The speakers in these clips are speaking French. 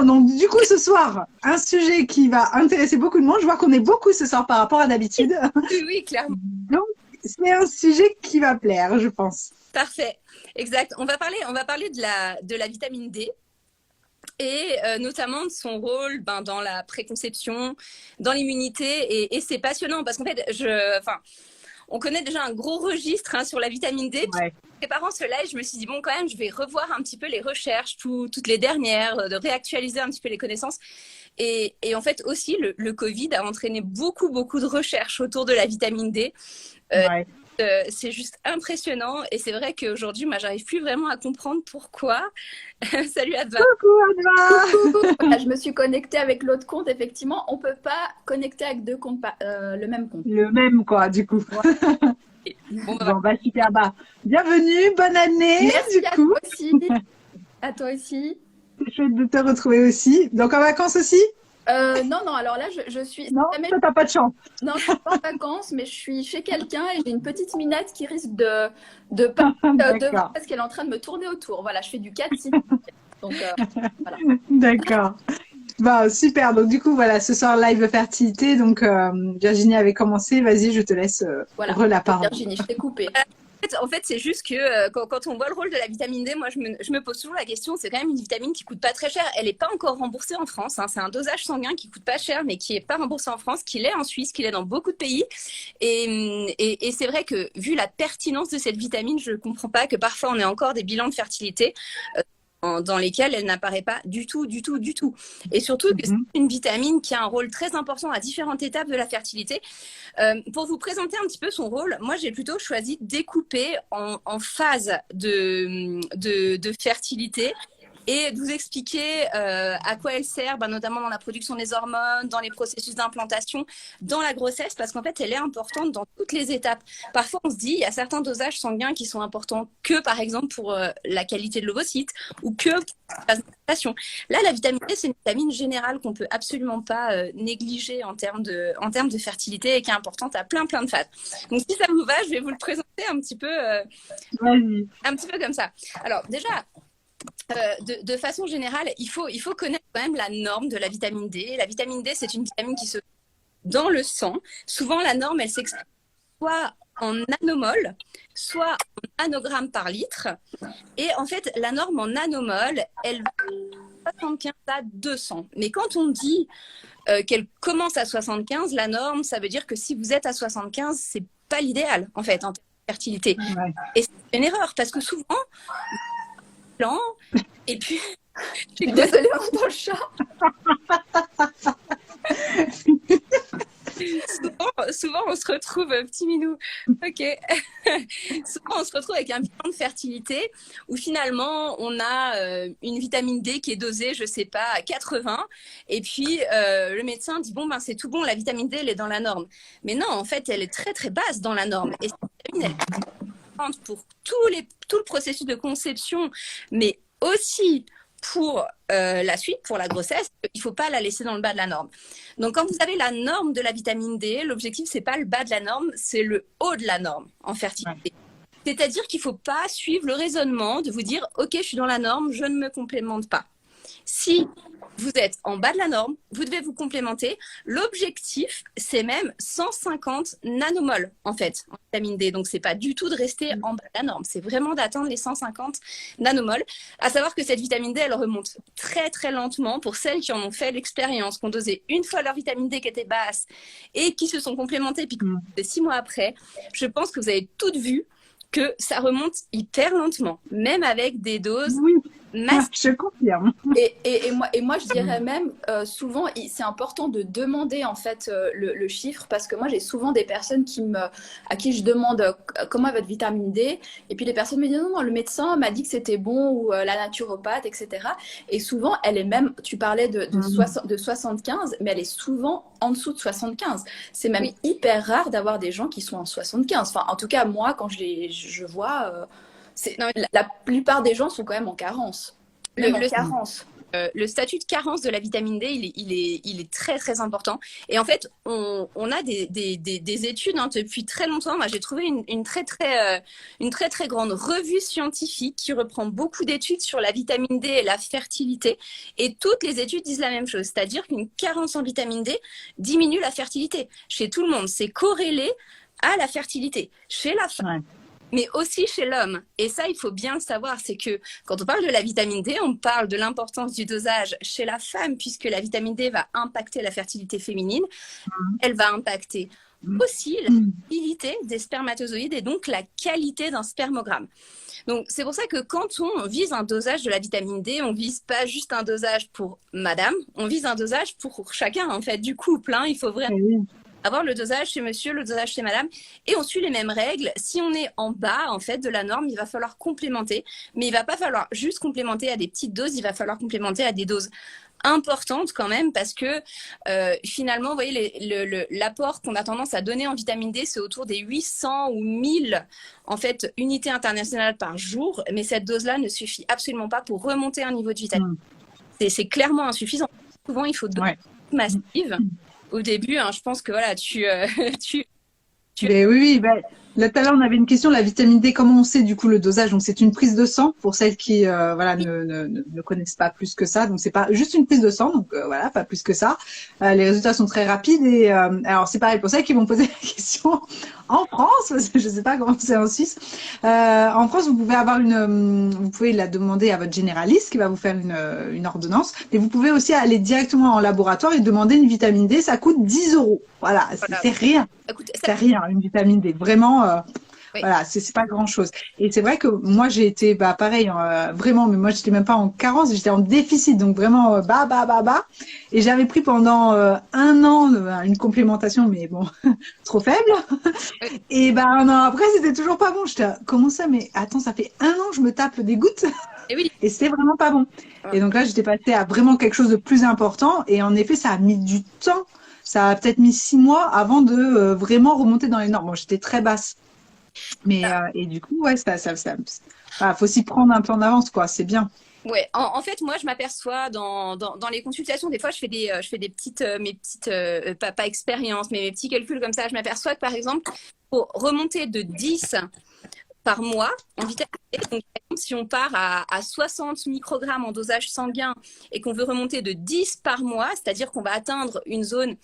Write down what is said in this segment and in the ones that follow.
Bon, donc du coup, ce soir, un sujet qui va intéresser beaucoup de monde. Je vois qu'on est beaucoup ce soir par rapport à d'habitude. Oui, oui, clairement. Donc, c'est un sujet qui va plaire, je pense. Parfait. Exact. On va parler de la vitamine D et notamment de son rôle dans la préconception, dans l'immunité. Et c'est passionnant parce qu'en fait, enfin, on connaît déjà un gros registre sur la vitamine D. Ouais. Préparant ce live, je me suis dit, bon, quand même, je vais revoir un petit peu les recherches, toutes les dernières, de réactualiser un petit peu les connaissances. Et en fait, aussi, le Covid a entraîné beaucoup, beaucoup de recherches autour de la vitamine D. Ouais. C'est juste impressionnant. Et c'est vrai qu'aujourd'hui, moi, j'arrive plus vraiment à comprendre pourquoi. Salut Adva. Coucou, Adva. Voilà, je me suis connectée avec l'autre compte. Effectivement, on ne peut pas connecter avec deux comptes, le même compte. Le même, quoi, du coup. Bon, Bon, bah, super. Bah, bienvenue, bonne année, Merci du à coup. toi aussi. À toi aussi. C'est chouette de te retrouver aussi. Donc, en vacances aussi? Non, alors là, je suis. Non, toi, t'as pas de chance. Non, je suis pas en vacances, mais je suis chez quelqu'un et j'ai une petite minette qui risque de pas D'accord. parce qu'elle est en train de me tourner autour. Voilà, je fais du 4-6. Donc, voilà. D'accord. Bah, super. Donc, du coup, voilà, ce soir, live fertilité. Donc, Virginie avait commencé. Vas-y, je te laisse Voilà. la parole. Virginie, je t'ai coupé. En fait, c'est juste que quand on voit le rôle de la vitamine D, moi, je me pose toujours la question, c'est quand même une vitamine qui coûte pas très cher. Elle n'est pas encore remboursée en France. C'est un dosage sanguin qui coûte pas cher, mais qui est pas remboursé en France, qui l'est en Suisse, qui l'est dans beaucoup de pays. Et c'est vrai que, vu la pertinence de cette vitamine, je comprends pas que parfois on ait encore des bilans de fertilité dans lesquels elle n'apparaît pas du tout, du tout, du tout. Et surtout que c'est une vitamine qui a un rôle très important à différentes étapes de la fertilité. Pour vous présenter un petit peu son rôle, moi j'ai plutôt choisi de découper en phases de fertilité et de vous expliquer à quoi elle sert, notamment dans la production des hormones, dans les processus d'implantation, dans la grossesse, parce qu'en fait, elle est importante dans toutes les étapes. Parfois, on se dit, il y a certains dosages sanguins qui sont importants que, par exemple, pour la qualité de l'ovocyte ou que pour la l'implantation. Là, la vitamine D, c'est une vitamine générale qu'on peut absolument pas négliger en termes de fertilité et qui est importante à plein de phases. Donc, si ça vous va, je vais vous le présenter un petit peu comme ça. Alors, déjà, de façon générale, il faut connaître quand même la norme de la vitamine D. La vitamine D, c'est une vitamine qui se trouve dans le sang. Souvent, la norme, elle s'exprime soit en nanomol, soit en nanogrammes par litre. Et en fait, la norme en nanomol, elle va de 75 à 200. Mais quand on dit qu'elle commence à 75, la norme, ça veut dire que si vous êtes à 75, c'est pas l'idéal, en fait, en termes de fertilité. Ouais. Et c'est une erreur, parce que souvent, et puis, Je suis désolée, on entend le chat. souvent, on se retrouve, petit minou, ok. Souvent, on se retrouve avec un bilan de fertilité où finalement, on a une vitamine D qui est dosée, je sais pas, à 80. Et puis, le médecin dit, bon, c'est tout bon, la vitamine D, elle est dans la norme. Mais non, en fait, elle est très, très basse dans la norme. Et cette vitamine, elle est importante pour tout le processus de conception, mais aussi pour la suite, pour la grossesse, il ne faut pas la laisser dans le bas de la norme. Donc, quand vous avez la norme de la vitamine D, l'objectif, ce n'est pas le bas de la norme, c'est le haut de la norme en fertilité. Ouais. C'est-à-dire qu'il ne faut pas suivre le raisonnement de vous dire « Ok, je suis dans la norme, je ne me complémente pas ». Si vous êtes en bas de la norme, vous devez vous complémenter. L'objectif, c'est même 150 nanomoles, en fait, en vitamine D. Donc, ce n'est pas du tout de rester en bas de la norme. C'est vraiment d'atteindre les 150 nanomoles. À savoir que cette vitamine D, elle remonte très, très lentement. Pour celles qui en ont fait l'expérience, qui ont dosé une fois leur vitamine D qui était basse et qui se sont complémentées, puis 6 mois après, je pense que vous avez toutes vu que ça remonte hyper lentement, même avec des doses massives. Je confirme. Et moi, je dirais même, souvent, c'est important de demander en fait le chiffre, parce que moi, j'ai souvent des personnes à qui je demande comment est votre vitamine D, et puis les personnes me disent non, le médecin m'a dit que c'était bon, ou la naturopathe, etc. Et souvent, elle est même, tu parlais de 75, mais elle est souvent en dessous de 75. C'est même hyper rare d'avoir des gens qui sont en 75. Enfin, en tout cas, moi, quand je vois, la plupart des gens sont quand même en carence. Même en carence. le statut de carence de la vitamine D, il est très, très important. Et en fait, on a des études depuis très longtemps. Moi, j'ai trouvé une très, très grande revue scientifique qui reprend beaucoup d'études sur la vitamine D et la fertilité. Et toutes les études disent la même chose, c'est-à-dire qu'une carence en vitamine D diminue la fertilité. Chez tout le monde, c'est corrélé à la fertilité. Chez la femme, mais aussi chez l'homme. Et ça, il faut bien le savoir, c'est que quand on parle de la vitamine D, on parle de l'importance du dosage chez la femme, puisque la vitamine D va impacter la fertilité féminine. Elle va impacter aussi la fertilité des spermatozoïdes et donc la qualité d'un spermogramme. Donc, c'est pour ça que quand on vise un dosage de la vitamine D, on vise pas juste un dosage pour madame, on vise un dosage pour chacun, en fait, du couple. Il faut vraiment avoir le dosage chez monsieur, le dosage chez madame, et on suit les mêmes règles. Si on est en bas, en fait, de la norme, il va falloir complémenter, mais il va pas falloir juste complémenter à des petites doses, il va falloir complémenter à des doses importantes quand même, parce que finalement, vous voyez, l'apport qu'on a tendance à donner en vitamine D, c'est autour des 800 ou 1000 en fait, unités internationales par jour, mais cette dose-là ne suffit absolument pas pour remonter un niveau de vitamine. C'est clairement insuffisant. Souvent, il faut deux massives. Au début, je pense que voilà, Mais oui, là tout à l'heure on avait une question, la vitamine D, comment on sait du coup le dosage? Donc c'est une prise de sang pour celles qui ne connaissent pas plus que ça. Donc c'est pas juste une prise de sang, donc voilà, pas plus que ça. Les résultats sont très rapides et alors c'est pareil pour celles qui vont poser la question en France, parce que je sais pas comment c'est en Suisse. En France, vous pouvez avoir vous pouvez la demander à votre généraliste qui va vous faire une ordonnance, mais vous pouvez aussi aller directement en laboratoire et demander une vitamine D. Ça coûte 10 €. Voilà, c'est rien. C'est rien, une vitamine D. Vraiment, voilà, c'est pas grand-chose. Et c'est vrai que moi, j'ai été, pareil, vraiment, mais moi, j'étais même pas en carence, j'étais en déficit, donc vraiment, bas. Et j'avais pris pendant 1 an une complémentation, mais bon, trop faible. Et un an après, c'était toujours pas bon. J'étais, comment ça? Mais attends, ça fait 1 an que je me tape des gouttes. Et c'était vraiment pas bon. Et donc là, j'étais passée à vraiment quelque chose de plus important. Et en effet, ça a mis du temps. Ça a peut-être mis 6 mois avant de vraiment remonter dans les normes. Bon, j'étais très basse. Mais, et du coup, faut s'y prendre un peu en avance, quoi. C'est bien. Ouais, en fait, moi, je m'aperçois dans les consultations, des fois, je fais des petites, pas expériences, mais mes petits calculs comme ça. Je m'aperçois que, par exemple, pour remonter de 10 par mois en vitamine D, donc, par exemple, si on part à 60 microgrammes en dosage sanguin et qu'on veut remonter de 10 par mois, c'est-à-dire qu'on va atteindre une zone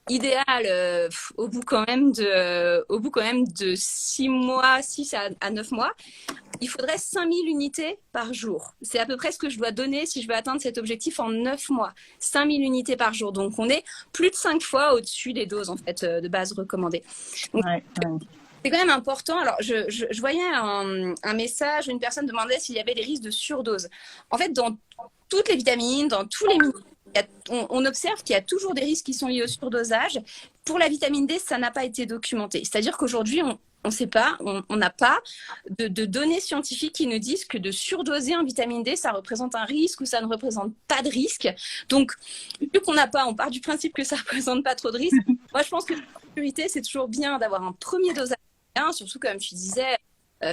idéale au bout quand même de 6 mois, 6 à 9 mois, il faudrait 5000 unités par jour. C'est à peu près ce que je dois donner si je veux atteindre cet objectif en 9 mois. 5000 unités par jour. Donc, on est plus de 5 fois au-dessus des doses en fait, de base recommandées. Donc, c'est quand même important. Alors, je voyais un message, une personne demandait s'il y avait des risques de surdose. En fait, dans toutes les vitamines, dans tous les minéraux, on observe qu'il y a toujours des risques qui sont liés au surdosage. Pour la vitamine D, ça n'a pas été documenté. C'est-à-dire qu'aujourd'hui, on ne sait pas, on n'a pas de données scientifiques qui nous disent que de surdoser en vitamine D, ça représente un risque ou ça ne représente pas de risque. Donc, vu qu'on n'a pas, on part du principe que ça ne représente pas trop de risque. Moi, je pense que la priorité, c'est toujours bien d'avoir un premier dosage, surtout comme tu disais,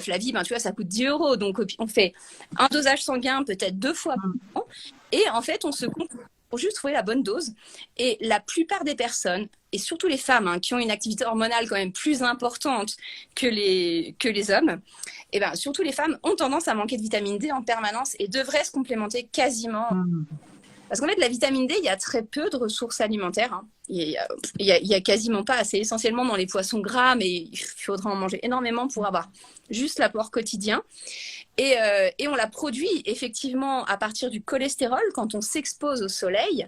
Flavie, tu vois, ça coûte 10 €. Donc, on fait un dosage sanguin peut-être 2 fois par an. Et en fait, on se compte pour juste trouver la bonne dose. Et la plupart des personnes, et surtout les femmes qui ont une activité hormonale quand même plus importante que les hommes, et surtout les femmes ont tendance à manquer de vitamine D en permanence et devraient se complémenter quasiment. Parce qu'en fait, la vitamine D, il y a très peu de ressources alimentaires. Il y a quasiment pas. C'est essentiellement dans les poissons gras, mais il faudra en manger énormément pour avoir juste l'apport quotidien. Et on la produit effectivement à partir du cholestérol quand on s'expose au soleil,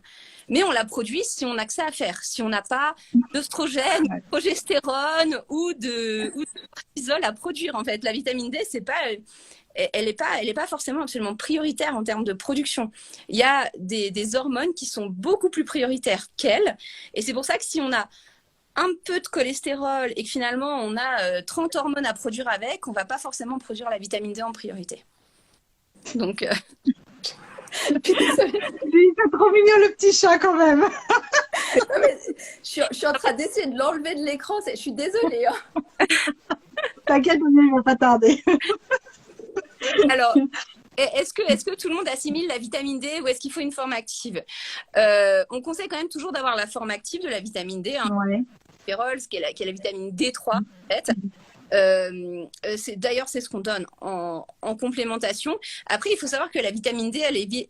mais on la produit si on a que ça à faire, si on n'a pas d'œstrogène, de progestérone ou de cortisol à produire. En fait, la vitamine D, elle n'est pas forcément absolument prioritaire en termes de production. Il y a des hormones qui sont beaucoup plus prioritaires qu'elle, et c'est pour ça que si on a un peu de cholestérol et que finalement on a 30 hormones à produire avec, on va pas forcément produire la vitamine D en priorité. Donc, c'est trop mignon le petit chat quand même. Non, mais je suis en train d'essayer de l'enlever de l'écran. Je suis désolée. Hein. T'inquiète, il va pas tarder. Alors, Est-ce que tout le monde assimile la vitamine D ou est-ce qu'il faut une forme active? On conseille quand même toujours d'avoir la forme active de la vitamine D, hein, Ouais. qui est la vitamine D3 en fait. D'ailleurs, c'est ce qu'on donne en complémentation. Après, il faut savoir que la vitamine D,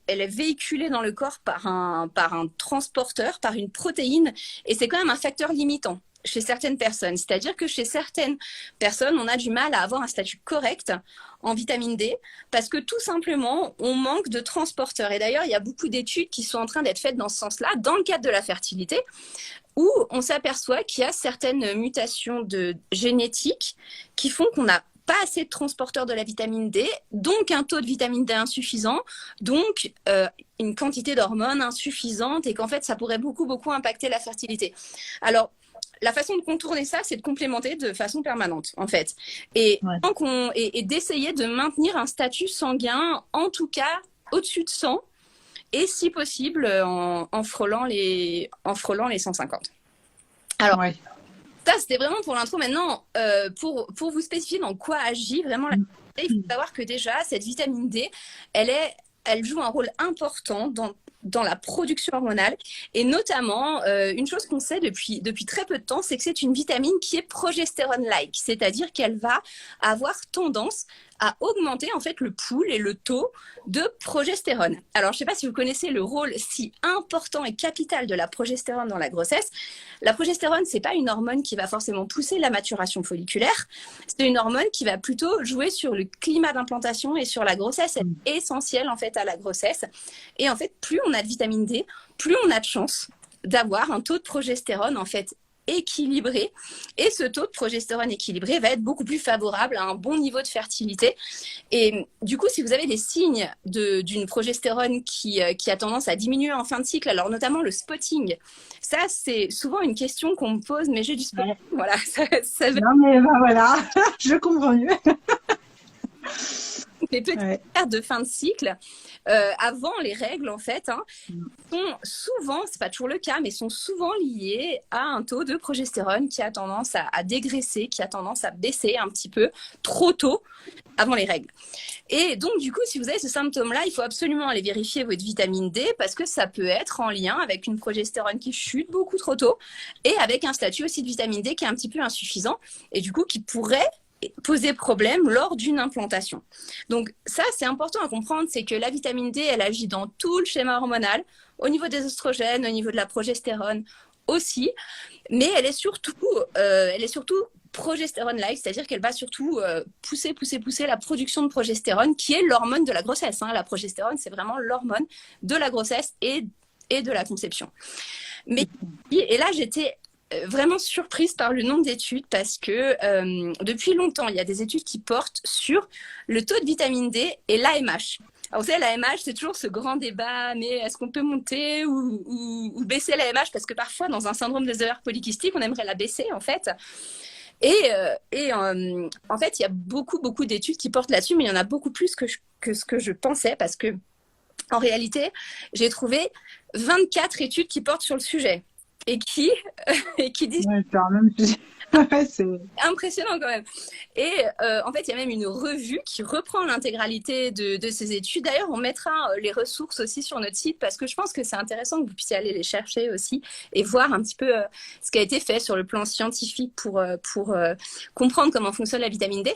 elle est véhiculée dans le corps par un transporteur, par une protéine, et c'est quand même un facteur limitant chez certaines personnes. C'est-à-dire que chez certaines personnes, on a du mal à avoir un statut correct en vitamine D parce que tout simplement, on manque de transporteurs. Et d'ailleurs, il y a beaucoup d'études qui sont en train d'être faites dans ce sens-là, dans le cadre de la fertilité, où on s'aperçoit qu'il y a certaines mutations génétiques qui font qu'on n'a pas assez de transporteurs de la vitamine D, donc un taux de vitamine D insuffisant, donc une quantité d'hormones insuffisante, et qu'en fait, ça pourrait beaucoup, beaucoup impacter la fertilité. Alors, la façon de contourner ça, c'est de complémenter de façon permanente, en fait. Et, et d'essayer de maintenir un statut sanguin, en tout cas, au-dessus de 100, et si possible, en frôlant les 150. Alors, ça, c'était vraiment pour l'intro. Maintenant, pour vous spécifier dans quoi agit vraiment la vitamine D, il faut savoir que déjà, cette vitamine D, elle joue un rôle important dans la production hormonale. Et notamment, une chose qu'on sait depuis très peu de temps, c'est que c'est une vitamine qui est progestérone-like, c'est-à-dire qu'elle va avoir tendance à augmenter en fait le pool et le taux de progestérone. Alors, je ne sais pas si vous connaissez le rôle si important et capital de la progestérone dans la grossesse. La progestérone, ce n'est pas une hormone qui va forcément pousser la maturation folliculaire. C'est une hormone qui va plutôt jouer sur le climat d'implantation et sur la grossesse. Elle est essentielle en fait à la grossesse. Et en fait, plus on a de vitamine D, plus on a de chance d'avoir un taux de progestérone en fait équilibré, et ce taux de progestérone équilibré va être beaucoup plus favorable à un bon niveau de fertilité. Et du coup, si vous avez des signes d'une progestérone qui a tendance à diminuer en fin de cycle, alors notamment le spotting, ça c'est souvent une question qu'on me pose, mais j'ai du spotting, voilà. Non mais voilà, je comprends mieux. Les petites pertes de fin de cycle avant les règles en fait sont souvent, c'est pas toujours le cas, mais sont souvent liées à un taux de progestérone qui a tendance à dégraisser, qui a tendance à baisser un petit peu trop tôt avant les règles. Et donc du coup, si vous avez ce symptôme-là, il faut absolument aller vérifier votre vitamine D parce que ça peut être en lien avec une progestérone qui chute beaucoup trop tôt et avec un statut aussi de vitamine D qui est un petit peu insuffisant et du coup qui pourrait poser problème lors d'une implantation. Donc ça, c'est important à comprendre, c'est que la vitamine D, elle agit dans tout le schéma hormonal, au niveau des oestrogènes, au niveau de la progestérone aussi, mais elle est surtout progestérone-like, c'est-à-dire qu'elle va surtout pousser la production de progestérone, qui est l'hormone de la grossesse. La progestérone, c'est vraiment l'hormone de la grossesse et de la conception. Et là, j'étais vraiment surprise par le nombre d'études parce que depuis longtemps, il y a des études qui portent sur le taux de vitamine D et l'AMH. Alors, vous savez, l'AMH, c'est toujours ce grand débat, mais est-ce qu'on peut monter ou baisser l'AMH? Parce que parfois, dans un syndrome des ovaires polykystiques, on aimerait la baisser, en fait. Et en fait, il y a beaucoup d'études qui portent là-dessus, mais il y en a beaucoup plus que ce que je pensais parce que, en réalité, j'ai trouvé 24 études qui portent sur le sujet. Et qui disent... c'est impressionnant quand même. Et en fait, il y a même une revue qui reprend l'intégralité de ces études. D'ailleurs, on mettra les ressources aussi sur notre site parce que je pense que c'est intéressant que vous puissiez aller les chercher aussi et voir un petit peu ce qui a été fait sur le plan scientifique pour comprendre comment fonctionne la vitamine D.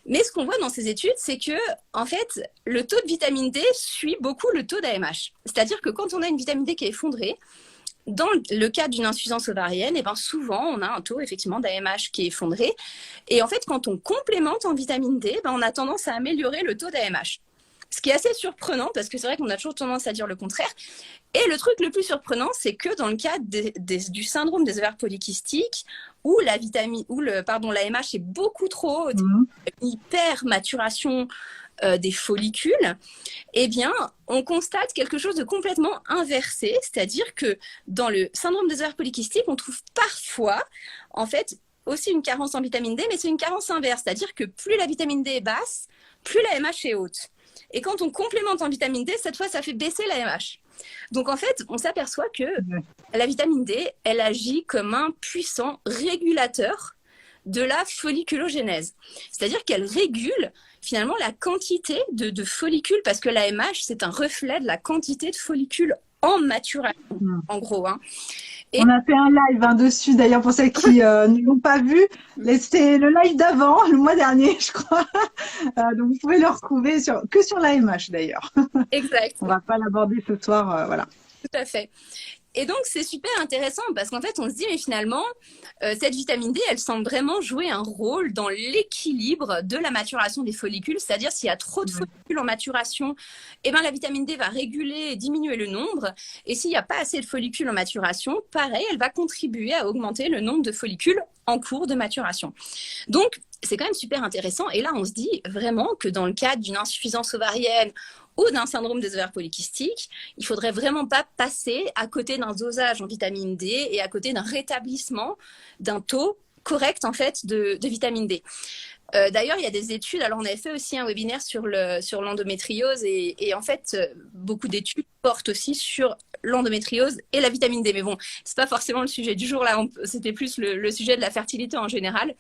Mais ce qu'on voit dans ces études, c'est que en fait, le taux de vitamine D suit beaucoup le taux d'AMH. C'est-à-dire que quand on a une vitamine D qui est effondrée, dans le cas d'une insuffisance ovarienne, et ben souvent, on a un taux effectivement d'AMH qui est effondré. Et en fait, quand on complémente en vitamine D, ben, on a tendance à améliorer le taux d'AMH. Ce qui est assez surprenant, parce que c'est vrai qu'on a toujours tendance à dire le contraire. Et le truc le plus surprenant, c'est que dans le cas du syndrome des ovaires polykystiques, où l'AMH est beaucoup trop haute, hyper maturation des follicules, eh bien, on constate quelque chose de complètement inversé, c'est-à-dire que dans le syndrome des ovaires polykystiques, on trouve parfois, en fait, aussi une carence en vitamine D, mais c'est une carence inverse, c'est-à-dire que plus la vitamine D est basse, plus la MH est haute. Et quand on complémente en vitamine D, cette fois, ça fait baisser la MH. Donc, en fait, on s'aperçoit que la vitamine D, elle agit comme un puissant régulateur de la folliculogénèse. C'est-à-dire qu'elle régule finalement la quantité de follicules, parce que l'AMH, c'est un reflet de la quantité de follicules en maturation, en gros. Hein. On a fait un live dessus, d'ailleurs, pour celles qui ne l'ont pas vu. C'était le live d'avant, le mois dernier, je crois. Donc, vous pouvez le retrouver que sur l'AMH, d'ailleurs. Exact. On va pas l'aborder ce soir, voilà. Tout à fait. Et donc, c'est super intéressant parce qu'en fait, on se dit, mais finalement, cette vitamine D, elle semble vraiment jouer un rôle dans l'équilibre de la maturation des follicules. C'est-à-dire, s'il y a trop de follicules en maturation, eh ben, la vitamine D va réguler et diminuer le nombre. Et s'il n'y a pas assez de follicules en maturation, pareil, elle va contribuer à augmenter le nombre de follicules en cours de maturation. Donc, c'est quand même super intéressant. Et là, on se dit vraiment que dans le cadre d'une insuffisance ovarienne ou d'un syndrome des ovaires polykystiques, il faudrait vraiment pas passer à côté d'un dosage en vitamine D et à côté d'un rétablissement d'un taux correct en fait de vitamine D. D'ailleurs, il y a des études. Alors, on avait fait aussi un webinaire sur l'endométriose et en fait, beaucoup d'études portent aussi sur l'endométriose et la vitamine D. Mais bon, c'est pas forcément le sujet du jour là. C'était plus le sujet de la fertilité en général.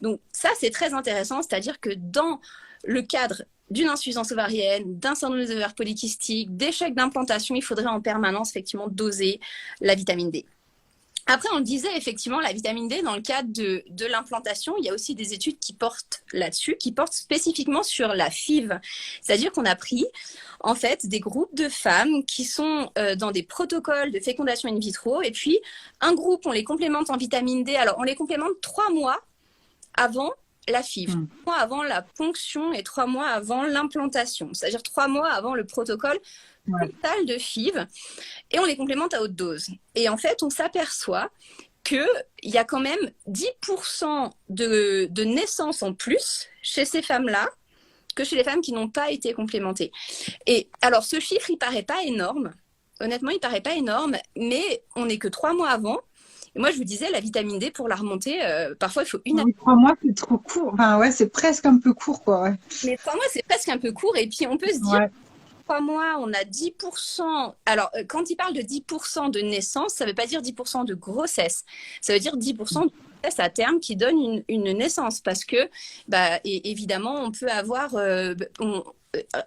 Donc, ça, c'est très intéressant. C'est-à-dire que dans le cadre d'une insuffisance ovarienne, d'un syndrome des ovaires polykystiques, d'échec d'implantation, il faudrait en permanence effectivement doser la vitamine D. Après, on le disait, effectivement, la vitamine D, dans le cadre de l'implantation, il y a aussi des études qui portent là-dessus, qui portent spécifiquement sur la FIV. C'est-à-dire qu'on a pris, en fait, des groupes de femmes qui sont dans des protocoles de fécondation in vitro, et puis un groupe, on les complémente en vitamine D. Alors, on les complémente 3 mois avant la FIV, 3 mois avant la ponction et 3 mois avant l'implantation, c'est-à-dire 3 mois avant le protocole total de FIV, et on les complémente à haute dose. Et en fait, on s'aperçoit qu'il y a quand même 10% de naissances en plus chez ces femmes-là que chez les femmes qui n'ont pas été complémentées. Et alors, ce chiffre, il paraît pas énorme. Honnêtement, il paraît pas énorme, mais on n'est que 3 mois avant. Et moi, je vous disais, la vitamine D, pour la remonter, parfois, il faut une année. 3 mois, c'est trop court. Enfin, ouais, c'est presque un peu court, quoi. Ouais. Mais 3 mois, c'est presque un peu court. Et puis, on peut se dire, 3 mois, on a 10%. Alors, quand il parle de 10% de naissance, ça ne veut pas dire 10% de grossesse. Ça veut dire 10% de grossesse à terme qui donne une naissance. Parce que, évidemment, on peut avoir...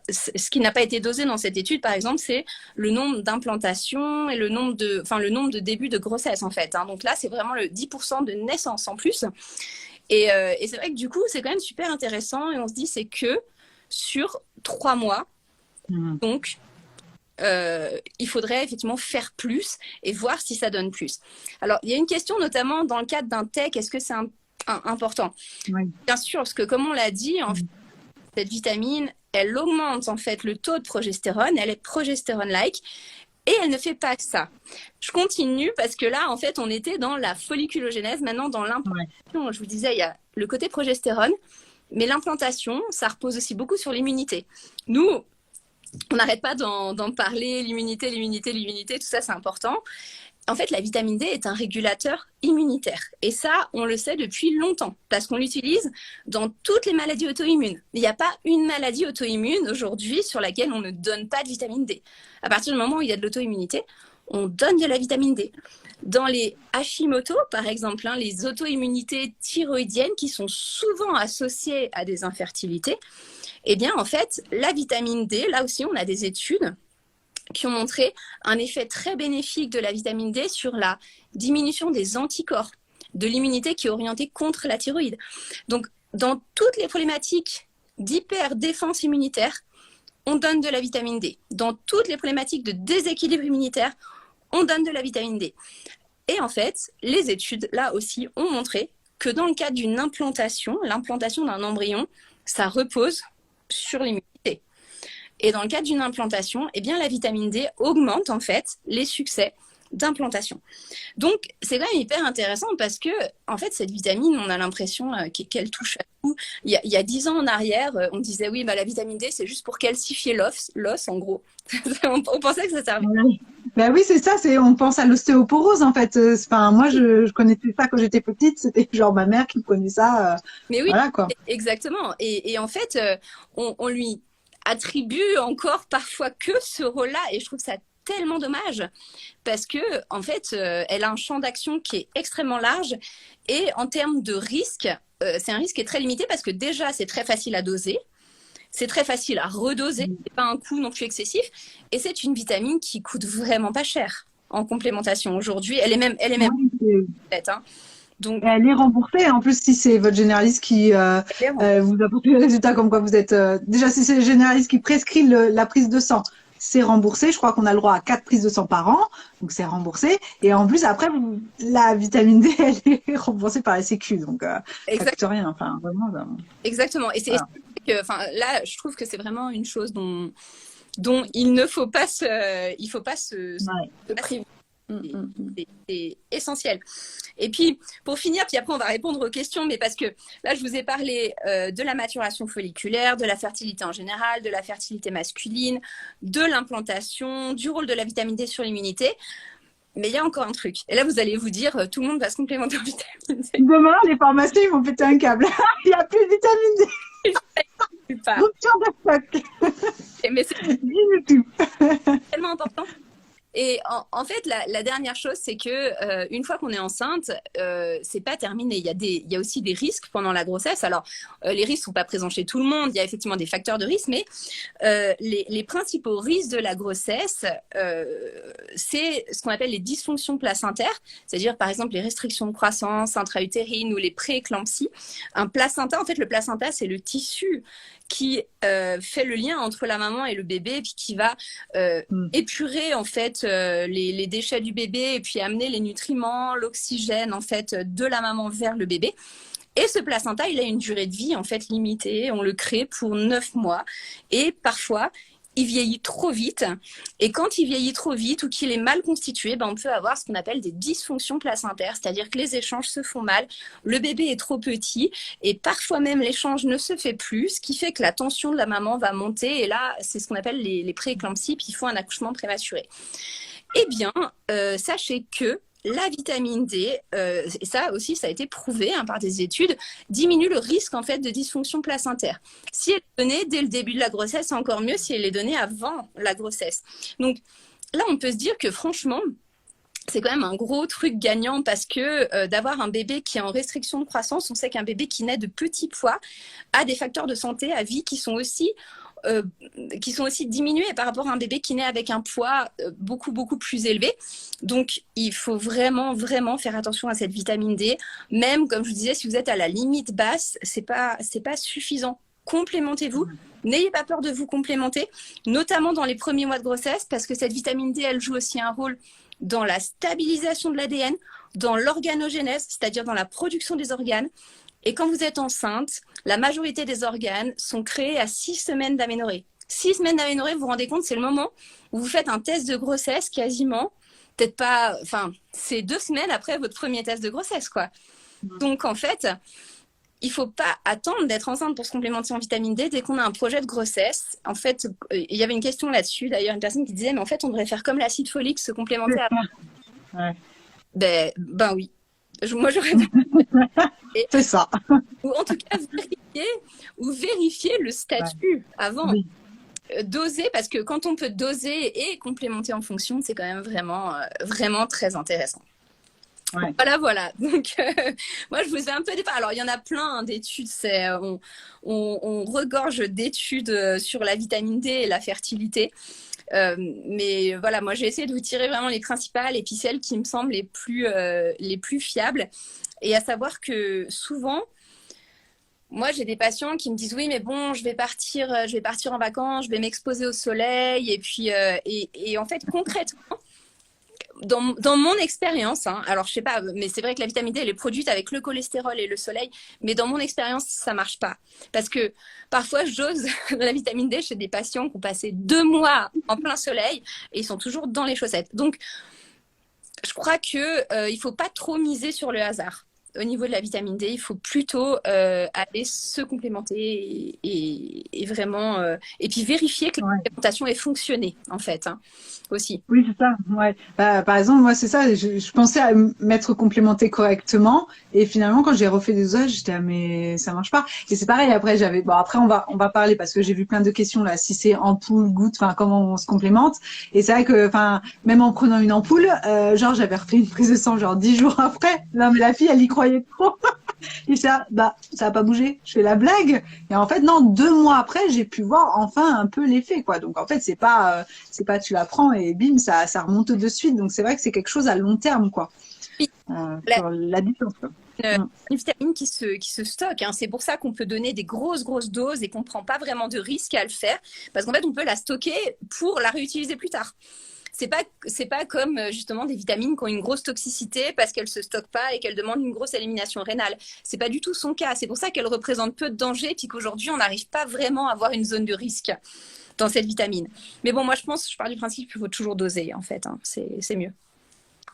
ce qui n'a pas été dosé dans cette étude, par exemple, c'est le nombre d'implantations et le nombre de débuts de grossesse, en fait. Hein. Donc là, c'est vraiment le 10% de naissance en plus. Et c'est vrai que du coup, c'est quand même super intéressant. Et on se dit, c'est que sur 3 mois, donc, il faudrait effectivement faire plus et voir si ça donne plus. Alors, il y a une question notamment dans le cadre d'un TEC, est-ce que c'est important? Bien sûr, parce que comme on l'a dit, en fait, cette vitamine, elle augmente en fait le taux de progestérone, elle est progestérone-like, et elle ne fait pas que ça. Je continue parce que là, en fait, on était dans la folliculogénèse, maintenant dans l'implantation. Je vous disais, il y a le côté progestérone, mais l'implantation, ça repose aussi beaucoup sur l'immunité. Nous, on n'arrête pas d'en parler, l'immunité, tout ça, c'est important. En fait, la vitamine D est un régulateur immunitaire. Et ça, on le sait depuis longtemps, parce qu'on l'utilise dans toutes les maladies auto-immunes. Il n'y a pas une maladie auto-immune aujourd'hui sur laquelle on ne donne pas de vitamine D. À partir du moment où il y a de l'auto-immunité, on donne de la vitamine D. Dans les Hashimoto, par exemple, les auto-immunités thyroïdiennes qui sont souvent associées à des infertilités, eh bien, en fait, la vitamine D, là aussi, on a des études qui ont montré un effet très bénéfique de la vitamine D sur la diminution des anticorps, de l'immunité qui est orientée contre la thyroïde. Donc, dans toutes les problématiques d'hyperdéfense immunitaire, on donne de la vitamine D. Dans toutes les problématiques de déséquilibre immunitaire, on donne de la vitamine D. Et en fait, les études, là aussi, ont montré que dans le cadre d'une implantation, l'implantation d'un embryon, ça repose sur l'immunité. Et dans le cadre d'une implantation, eh bien, la vitamine D augmente en fait les succès d'implantation. Donc, c'est quand même hyper intéressant parce que, en fait, cette vitamine, on a l'impression qu'elle touche à tout. Il y a 10 ans en arrière, on disait oui, la vitamine D, c'est juste pour calcifier l'os, en gros. on pensait que ça servait. Ben oui, c'est ça. On pense à l'ostéoporose en fait. Moi, je connaissais ça quand j'étais petite. C'était genre ma mère qui connaît ça. Mais oui, voilà, quoi. Exactement. Et en fait, on lui attribue encore parfois que ce rôle-là, et je trouve ça tellement dommage parce que en fait, elle a un champ d'action qui est extrêmement large et en termes de risque, c'est un risque qui est très limité parce que déjà, c'est très facile à doser. C'est très facile à redoser, c'est pas un coût non plus excessif. Et c'est une vitamine qui coûte vraiment pas cher en complémentation aujourd'hui. Elle est même faite. Hein. Donc, elle est remboursée. En plus, si c'est votre généraliste qui vous apporte le résultat comme quoi vous êtes... déjà, si c'est le généraliste qui prescrit la prise de sang, c'est remboursé. Je crois qu'on a le droit à 4 prises de sang par an. Donc, c'est remboursé. Et en plus, après, la vitamine D, elle est remboursée par la Sécu. Donc, ça coûte rien. Enfin, vraiment. Exactement. Et c'est là, je trouve que c'est vraiment une chose dont il ne faut pas se priver. C'est essentiel. Et puis, pour finir, puis après, on va répondre aux questions, mais parce que là, je vous ai parlé de la maturation folliculaire, de la fertilité en général, de la fertilité masculine, de l'implantation, du rôle de la vitamine D sur l'immunité. Mais il y a encore un truc. Et là, vous allez vous dire, tout le monde va se complémenter en vitamine D. Demain, les pharmaciens, ils vont péter un câble. Il n'y a plus de vitamine D. Rupture de stock. Mais c'est tellement important. Et en fait, la dernière chose, c'est que une fois qu'on est enceinte, c'est pas terminé. Il y a aussi des risques pendant la grossesse. Alors, les risques sont pas présents chez tout le monde. Il y a effectivement des facteurs de risque, mais les principaux risques de la grossesse, c'est ce qu'on appelle les dysfonctions placentaires, c'est-à-dire par exemple les restrictions de croissance intra-utérine ou les prééclampsies. Un placenta, en fait, le placenta, c'est le tissu qui fait le lien entre la maman et le bébé, et puis qui va épurer en fait les déchets du bébé et puis amener les nutriments, l'oxygène en fait de la maman vers le bébé. Et ce placenta, il a une durée de vie en fait limitée. On le crée pour 9 mois et parfois il vieillit trop vite. Et quand il vieillit trop vite ou qu'il est mal constitué, on peut avoir ce qu'on appelle des dysfonctions placentaires, c'est-à-dire que les échanges se font mal, le bébé est trop petit et parfois même l'échange ne se fait plus, ce qui fait que la tension de la maman va monter et là, c'est ce qu'on appelle les prééclampsies, puis il faut un accouchement prématuré. Eh bien, sachez que la vitamine D, et ça aussi, ça a été prouvé par des études, diminue le risque en fait de dysfonction placentaire. Si elle est donnée dès le début de la grossesse, c'est encore mieux si elle est donnée avant la grossesse. Donc là, on peut se dire que franchement, c'est quand même un gros truc gagnant parce que d'avoir un bébé qui est en restriction de croissance, on sait qu'un bébé qui naît de petits poids a des facteurs de santé à vie qui sont aussi diminués par rapport à un bébé qui naît avec un poids beaucoup plus élevé. Donc, il faut vraiment faire attention à cette vitamine D. Même, comme je vous disais, si vous êtes à la limite basse, c'est pas suffisant. Complémentez-vous. N'ayez pas peur de vous complémenter, notamment dans les premiers mois de grossesse, parce que cette vitamine D, elle joue aussi un rôle dans la stabilisation de l'ADN, dans l'organogénèse, c'est-à-dire dans la production des organes. Et quand vous êtes enceinte, la majorité des organes sont créés à 6 semaines d'aménorrhée. 6 semaines d'aménorrhée, vous vous rendez compte, c'est le moment où vous faites un test de grossesse quasiment, peut-être pas, c'est 2 semaines après votre premier test de grossesse, quoi. Donc, en fait, il ne faut pas attendre d'être enceinte pour se complémenter en vitamine D dès qu'on a un projet de grossesse. En fait, il y avait une question là-dessus, d'ailleurs, une personne qui disait, mais en fait, on devrait faire comme l'acide folique, se complémenter à... Ouais. Ben oui. Moi, j'aurais... C'est ça. Ou en tout cas, vérifier le statut avant. Oui. Doser, parce que quand on peut doser et complémenter en fonction, c'est quand même vraiment très intéressant. Ouais. Voilà. Donc, moi, je vous ai un peu déparlé. Alors, il y en a plein d'études. On regorge d'études sur la vitamine D et la fertilité. Mais voilà, moi, j'ai essayé de vous tirer vraiment les principales et puis celles qui me semblent les plus fiables. Et à savoir que souvent, moi, j'ai des patients qui me disent oui, mais bon, je vais partir en vacances, je vais m'exposer au soleil. Et puis, et en fait, concrètement, dans mon expérience, alors je sais pas, mais c'est vrai que la vitamine D, elle est produite avec le cholestérol et le soleil, mais dans mon expérience, ça marche pas. Parce que parfois, j'ose la vitamine D chez des patients qui ont passé 2 mois en plein soleil et ils sont toujours dans les chaussettes. Donc, je crois que il faut pas trop miser sur le hasard. au niveau de la vitamine D, il faut plutôt aller se complémenter et vraiment et puis vérifier que la Ouais. complémentation ait fonctionné en fait aussi. Oui, c'est ça. Ouais. Bah, par exemple, moi, c'est ça. Je pensais à m'être complémentée correctement, et finalement, quand j'ai refait des dosages, j'étais mais ça marche pas. Et c'est pareil. Après, bon, après, on va parler parce que j'ai vu plein de questions là. Si c'est ampoule, goutte, enfin, comment on se complémente. Et c'est vrai que, enfin, même en prenant une ampoule, genre, j'avais refait une prise de sang genre 10 jours après. Non, mais la fille, elle y croyait trop. Et ça, bah, ça a pas bougé. Je fais la blague. Et en fait, non, 2 mois après, j'ai pu voir enfin un peu l'effet, quoi. Donc, en fait, c'est pas tu la prends et bim, ça remonte de suite. Donc, c'est vrai que c'est quelque chose à long terme, quoi. Puis, Sur la distance, quoi. une vitamine qui se stocke. Hein. C'est pour ça qu'on peut donner des grosses doses et qu'on ne prend pas vraiment de risque à le faire. Parce qu'en fait, on peut la stocker pour la réutiliser plus tard. C'est pas comme justement des vitamines qui ont une grosse toxicité parce qu'elles se stockent pas et qu'elles demandent une grosse élimination rénale. C'est pas du tout son cas. C'est pour ça qu'elles représentent peu de danger puis qu'aujourd'hui on n'arrive pas vraiment à avoir une zone de risque dans cette vitamine. Mais bon, moi je pars du principe qu'il faut toujours doser en fait. Hein. C'est mieux.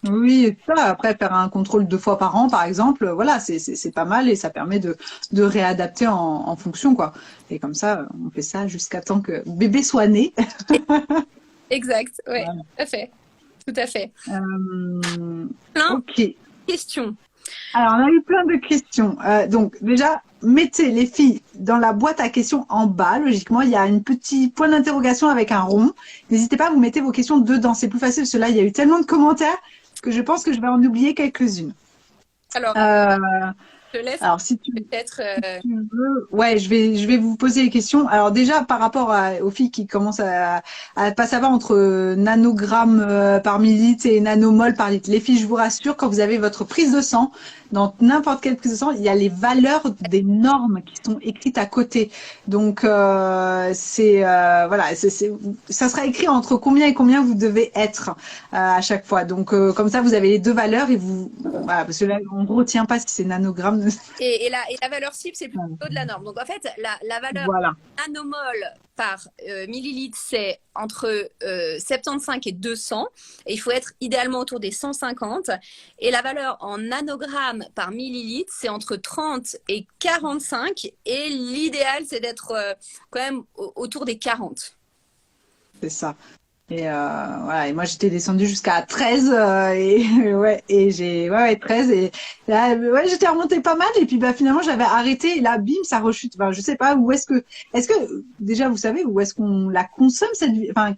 Oui, ça. Après, faire un contrôle 2 fois par an, par exemple, voilà, c'est pas mal et ça permet de réadapter en fonction, quoi. Et comme ça, on fait ça jusqu'à temps que bébé soit né. Exact, ouais, Voilà. tout à fait. Tout à fait. Plein Ok. de questions. Alors, on a eu plein de questions. Donc, déjà, mettez les filles dans la boîte à questions en bas. Logiquement, il y a un petit point d'interrogation avec un rond. N'hésitez pas, vous mettez vos questions dedans. C'est plus facile parce que là, il y a eu tellement de commentaires que je pense que je vais en oublier quelques-unes. Alors, Euh, je te laisse alors, si tu peut-être. tu veux, ouais, je vais vous poser les questions. Alors déjà, par rapport aux filles qui commencent à pas savoir entre nanogrammes par millilitre et nanomol par litre. Les filles, je vous rassure, quand vous avez votre prise de sang, dans n'importe quelle prise de sang, il y a les valeurs des normes qui sont écrites à côté. Donc voilà, ça sera écrit entre combien et combien vous devez être à chaque fois. Donc comme ça, vous avez les deux valeurs et vous, voilà, parce que là, on ne retient pas si c'est nanogrammes. Et la valeur cible, c'est plutôt de la norme. Donc en fait, la valeur Voilà. nanomol par millilitre, c'est entre 75 et 200. Et il faut être idéalement autour des 150. Et la valeur en nanogrammes par millilitre, c'est entre 30 et 45. Et l'idéal, c'est d'être quand même autour des 40. C'est ça. Et voilà. Et moi, j'étais descendue jusqu'à 13 ouais, et j'ai 13 et là, ouais, j'étais remontée pas mal et puis bah finalement j'avais arrêté et là, bim, ça rechute. Enfin, je sais pas où est-ce que déjà vous savez où est-ce qu'on la consomme cette, enfin,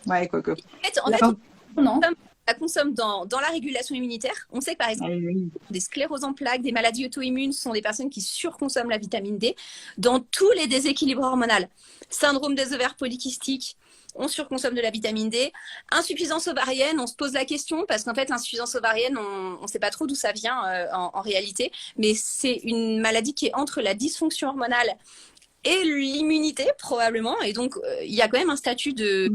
ouais, quoi que. En fait, Non. la consomme dans la régulation immunitaire. On sait que par exemple, des scléroses en plaques, des maladies auto-immunes sont des personnes qui surconsomment la vitamine D dans tous les déséquilibres hormonaux. Syndrome des ovaires polykystiques, on surconsomme de la vitamine D. Insuffisance ovarienne, on se pose la question parce qu'en fait, l'insuffisance ovarienne, on ne sait pas trop d'où ça vient en réalité, mais c'est une maladie qui est entre la dysfonction hormonale et l'immunité probablement. Et donc, il y a quand même un statut de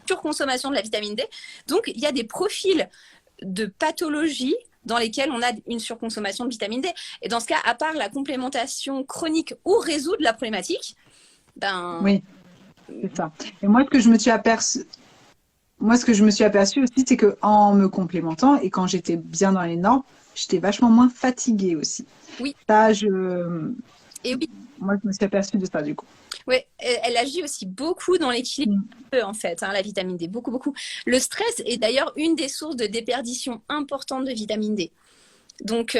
surconsommation de la vitamine D. Donc, il y a des profils de pathologie dans lesquels on a une surconsommation de vitamine D. Et dans ce cas, à part la complémentation chronique ou résoudre la problématique, ben... Oui, c'est ça. Et moi, ce que je me suis aperçue aussi, c'est que en me complémentant et quand j'étais bien dans les normes, j'étais vachement moins fatiguée aussi. Oui. Ça, Et oui. Moi, je me suis aperçue de ça, du coup. Oui, elle agit aussi beaucoup dans l'équilibre, en fait, hein, la vitamine D, beaucoup, beaucoup. Le stress est d'ailleurs une des sources de déperdition importante de vitamine D. Donc,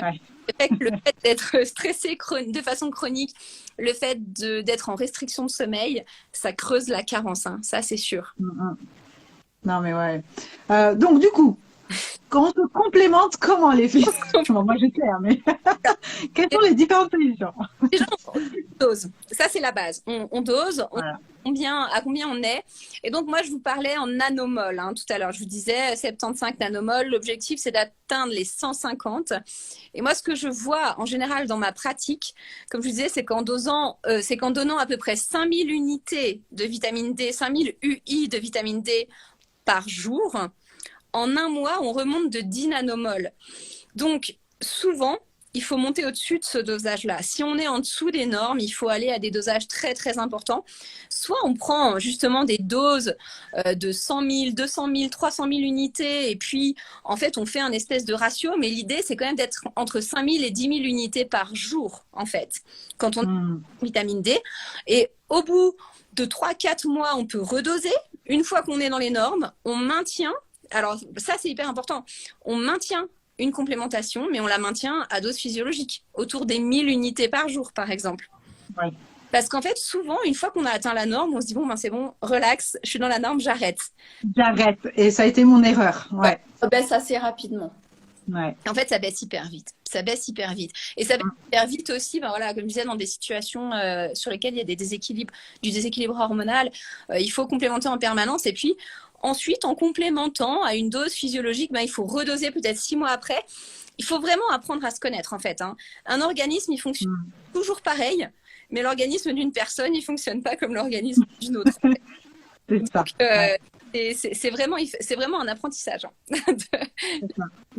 le fait d'être stressé de façon chronique, le fait d'être en restriction de sommeil, ça creuse la carence, hein, ça c'est sûr. Non, mais ouais. Donc, du coup, quand on se complémente, comment les filles? Moi, je sais, mais quelles sont les différentes solutions? Déjà, on dose. Ça, c'est la base. On dose, Voilà. à combien on est. Et donc, moi, je vous parlais en nanomol hein, tout à l'heure. Je vous disais 75 nanomol. L'objectif, c'est d'atteindre les 150. Et moi, ce que je vois en général dans ma pratique, comme je vous disais, c'est qu'en donnant à peu près 5000 unités de vitamine D, 5000 UI de vitamine D par jour, en un mois, on remonte de 10 nanomoles. Donc, souvent, il faut monter au-dessus de ce dosage-là. Si on est en dessous des normes, il faut aller à des dosages très, très importants. Soit on prend justement des doses de 100 000, 200 000, 300 000 unités, et puis en fait, on fait un espèce de ratio, mais l'idée, c'est quand même d'être entre 5 000 et 10 000 unités par jour, en fait, quand on a vitamine D. Et au bout de 3-4 mois, on peut redoser. Une fois qu'on est dans les normes, on maintient, alors ça, c'est hyper important, on maintient une complémentation, mais on la maintient à dose physiologique, autour des 1000 unités par jour, par exemple. Ouais. Parce qu'en fait, souvent, une fois qu'on a atteint la norme, on se dit, bon, ben, c'est bon, relax, je suis dans la norme, j'arrête. J'arrête. Et ça a été mon erreur. Ouais. Ça baisse assez rapidement. Ouais. En fait, ça baisse hyper vite. Ça baisse hyper vite. Et ça baisse hyper vite aussi, ben voilà, comme je disais, dans des situations sur lesquelles il y a des déséquilibres, du déséquilibre hormonal. Il faut complémenter en permanence. Et puis, ensuite, en complémentant à une dose physiologique, ben, il faut redoser peut-être 6 mois après. Il faut vraiment apprendre à se connaître, en fait. Hein. Un organisme, il fonctionne toujours pareil, mais l'organisme d'une personne, il ne fonctionne pas comme l'organisme d'une autre. C'est ça. Donc, c'est vraiment un apprentissage. Hein.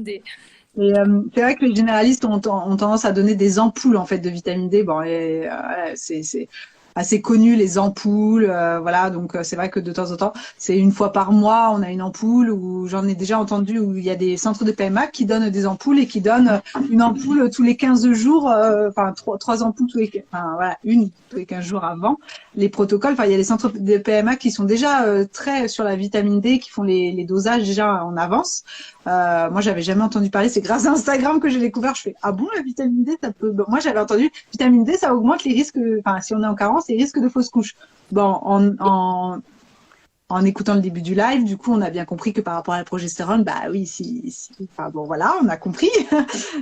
Et c'est vrai que les généralistes ont tendance à donner des ampoules en fait de vitamine D. Bon, c'est assez connu les ampoules, voilà. Donc c'est vrai que de temps en temps, c'est une fois par mois, on a une ampoule. Ou j'en ai déjà entendu où il y a des centres de PMA qui donnent des ampoules et qui donnent une ampoule tous les 15 jours, enfin trois ampoules voilà, une tous les 15 jours avant les protocoles. Enfin, il y a des centres de PMA qui sont déjà très sur la vitamine D, qui font les dosages déjà en avance. Moi, j'avais jamais entendu parler. C'est grâce à Instagram que j'ai découvert. Je fais ah bon, la vitamine D, ça peut. Bon, moi, j'avais entendu vitamine D, ça augmente les risques. Enfin, si on est en carence, les risques de fausse couche. Bon, en écoutant le début du live, du coup, on a bien compris que par rapport à la progestérone, bah oui, enfin bon, voilà, on a compris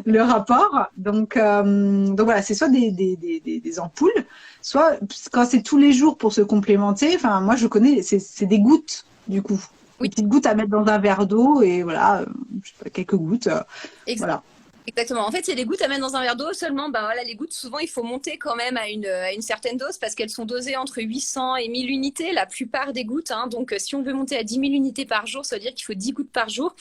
le rapport. Donc voilà, c'est soit des ampoules, soit quand c'est tous les jours pour se complémenter. Enfin, moi, je connais, c'est des gouttes, du coup. Oui. Des petites gouttes à mettre dans un verre d'eau et voilà, je sais pas, quelques gouttes. Voilà. Exactement. En fait, c'est des gouttes à mettre dans un verre d'eau. Seulement, ben voilà, les gouttes, souvent, il faut monter quand même à une certaine dose parce qu'elles sont dosées entre 800 et 1000 unités, la plupart des gouttes. Hein. Donc, si on veut monter à 10 000 unités par jour, ça veut dire qu'il faut 10 gouttes par jour.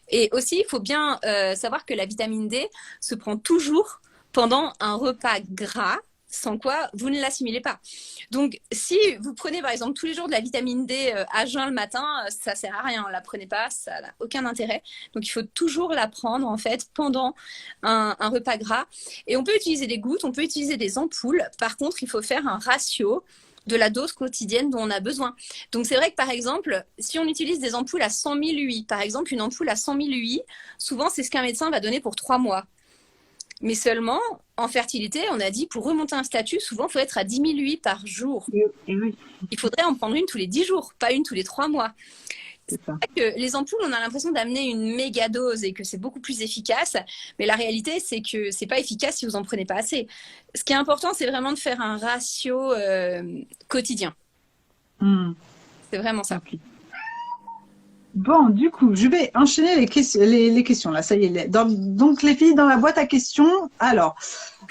Et aussi, il faut bien savoir que la vitamine D se prend toujours pendant un repas gras, sans quoi vous ne l'assimilez pas. Donc, si vous prenez par exemple tous les jours de la vitamine D à jeun le matin, ça sert à rien, la prenez pas, ça n'a aucun intérêt. Donc, il faut toujours la prendre en fait pendant un repas gras. Et on peut utiliser des gouttes, on peut utiliser des ampoules. Par contre, il faut faire un ratio de la dose quotidienne dont on a besoin. Donc, c'est vrai que par exemple, si on utilise des ampoules à 100 000 UI, par exemple une ampoule à 100 000 UI, souvent c'est ce qu'un médecin va donner pour 3 mois. Mais seulement, en fertilité, on a dit, pour remonter un statut, souvent, il faut être à 10 000 UI par jour. Et oui. Il faudrait en prendre une tous les 10 jours, pas une tous les 3 mois. C'est vrai que les ampoules, on a l'impression d'amener une méga dose et que c'est beaucoup plus efficace. Mais la réalité, c'est que c'est pas efficace si vous en prenez pas assez. Ce qui est important, c'est vraiment de faire un ratio quotidien. C'est vraiment ça. Okay. Bon, du coup, je vais enchaîner les questions. Là, ça y est. Donc, les filles, dans la boîte à questions. Alors,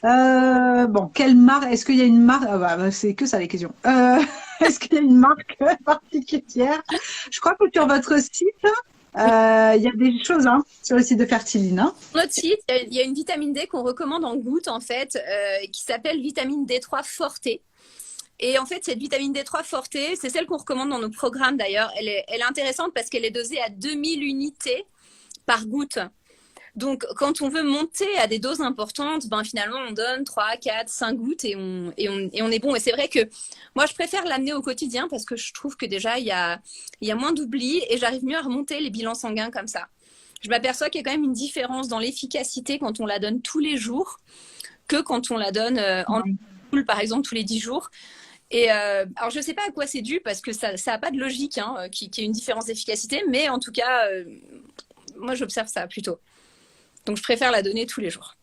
bon, quelle marque? Est-ce qu'il y a une marque? Ah bah, c'est que ça les questions. Est-ce qu'il y a une marque particulière? Je crois que sur votre site, il y a des choses sur le site de Fertiline. Sur notre site, il y a une vitamine D qu'on recommande en gouttes, en fait, qui s'appelle vitamine D3 Forte. Et en fait, cette vitamine D3 Forte, c'est celle qu'on recommande dans nos programmes d'ailleurs. Elle est intéressante parce qu'elle est dosée à 2000 unités par goutte. Donc, quand on veut monter à des doses importantes, ben, finalement, on donne 3, 4, 5 gouttes et on est bon. Et c'est vrai que moi, je préfère l'amener au quotidien parce que je trouve que déjà, il y a moins d'oubli et j'arrive mieux à remonter les bilans sanguins comme ça. Je m'aperçois qu'il y a quand même une différence dans l'efficacité quand on la donne tous les jours que quand on la donne en poule, par exemple, tous les 10 jours. Et alors, je ne sais pas à quoi c'est dû parce que ça n'a pas de logique qu'il y ait une différence d'efficacité, mais en tout cas, moi, j'observe ça plutôt. Donc, je préfère la donner tous les jours.